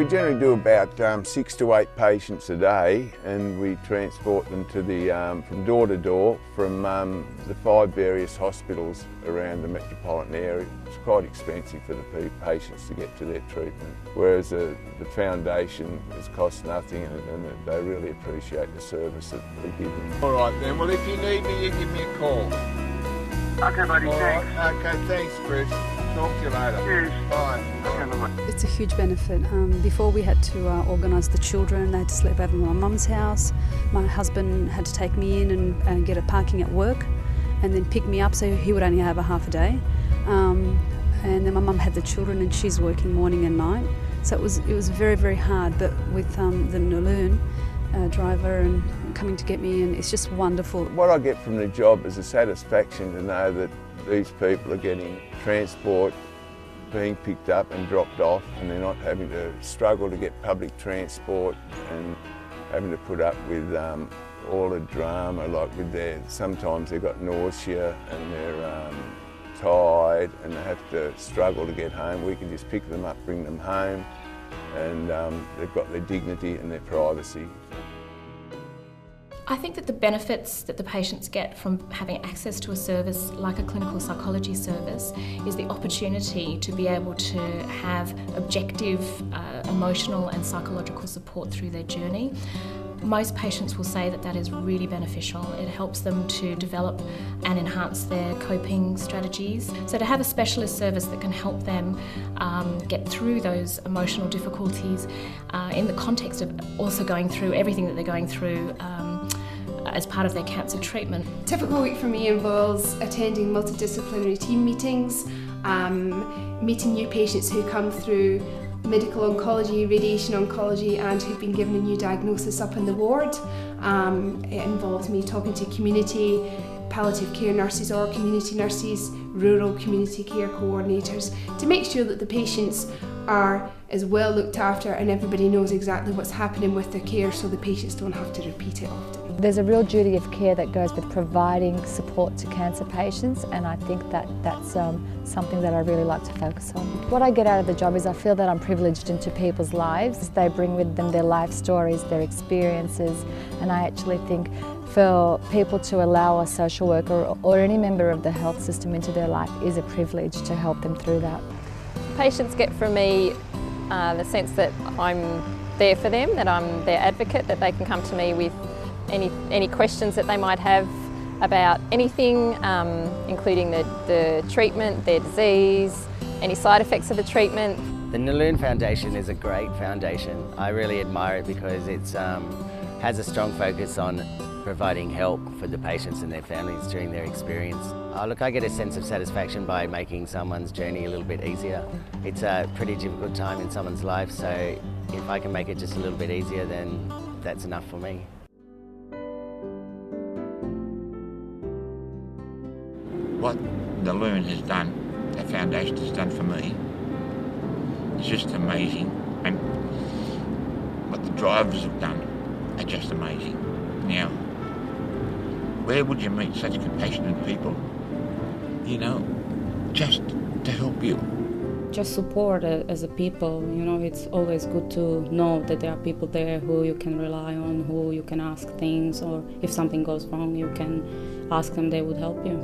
generally do about 6 to 8 patients a day, and we transport them to the from door to door from the 5 various hospitals around the metropolitan area. It's quite expensive for the patients to get to their treatment, whereas the foundation has cost nothing, and they really appreciate the service that we give them. All right then, well if you need me, you give me a call. Okay buddy, thanks. Right. Okay, thanks Chris. Talk to you later. Cheers. Bye. Okay, bye-bye. It's a huge benefit. Before we had to organise the children, they had to sleep over at my mum's house. My husband had to take me in and get a parking at work and then pick me up, so he would only have a half a day. And then my mum had the children and she's working morning and night. So it was very, very hard, but with the Nelune driver and coming to get me in, it's just wonderful. What I get from the job is a satisfaction to know that these people are getting transport, being picked up and dropped off, and they're not having to struggle to get public transport and having to put up with all the drama, like with sometimes they've got nausea and they're tired and they have to struggle to get home. We can just pick them up, bring them home, and they've got their dignity and their privacy. I think that the benefits that the patients get from having access to a service like a clinical psychology service is the opportunity to be able to have objective emotional and psychological support through their journey. Most patients will say that that is really beneficial. It helps them to develop and enhance their coping strategies. So to have a specialist service that can help them get through those emotional difficulties in the context of also going through everything that they're going through as part of their cancer treatment. Typical week for me involves attending multidisciplinary team meetings, meeting new patients who come through medical oncology, radiation oncology, and who've been given a new diagnosis up in the ward. It involves me talking to community palliative care nurses or community nurses, rural community care coordinators, to make sure that the patients are as well looked after and everybody knows exactly what's happening with their care, so the patients don't have to repeat it often. There's a real duty of care that goes with providing support to cancer patients, and I think that's something that I really like to focus on. What I get out of the job is I feel that I'm privileged into people's lives. They bring with them their life stories, their experiences, and I actually think for people to allow a social worker or any member of the health system into their life is a privilege to help them through that. Patients get from me the sense that I'm there for them, that I'm their advocate, that they can come to me with any questions that they might have about anything, including the treatment, their disease, any side effects of the treatment. The Nelune Foundation is a great foundation. I really admire it because it has a strong focus on providing help for the patients and their families during their experience. Look, I get a sense of satisfaction by making someone's journey a little bit easier. It's a pretty difficult time in someone's life, so if I can make it just a little bit easier, then that's enough for me. What Nelune has done, the foundation has done for me, is just amazing. And what the drivers have done are just amazing. Now, where would you meet such compassionate people, you know, just to help you? Just support as a people, you know, it's always good to know that there are people there who you can rely on, who you can ask things, or if something goes wrong, you can ask them, they would help you.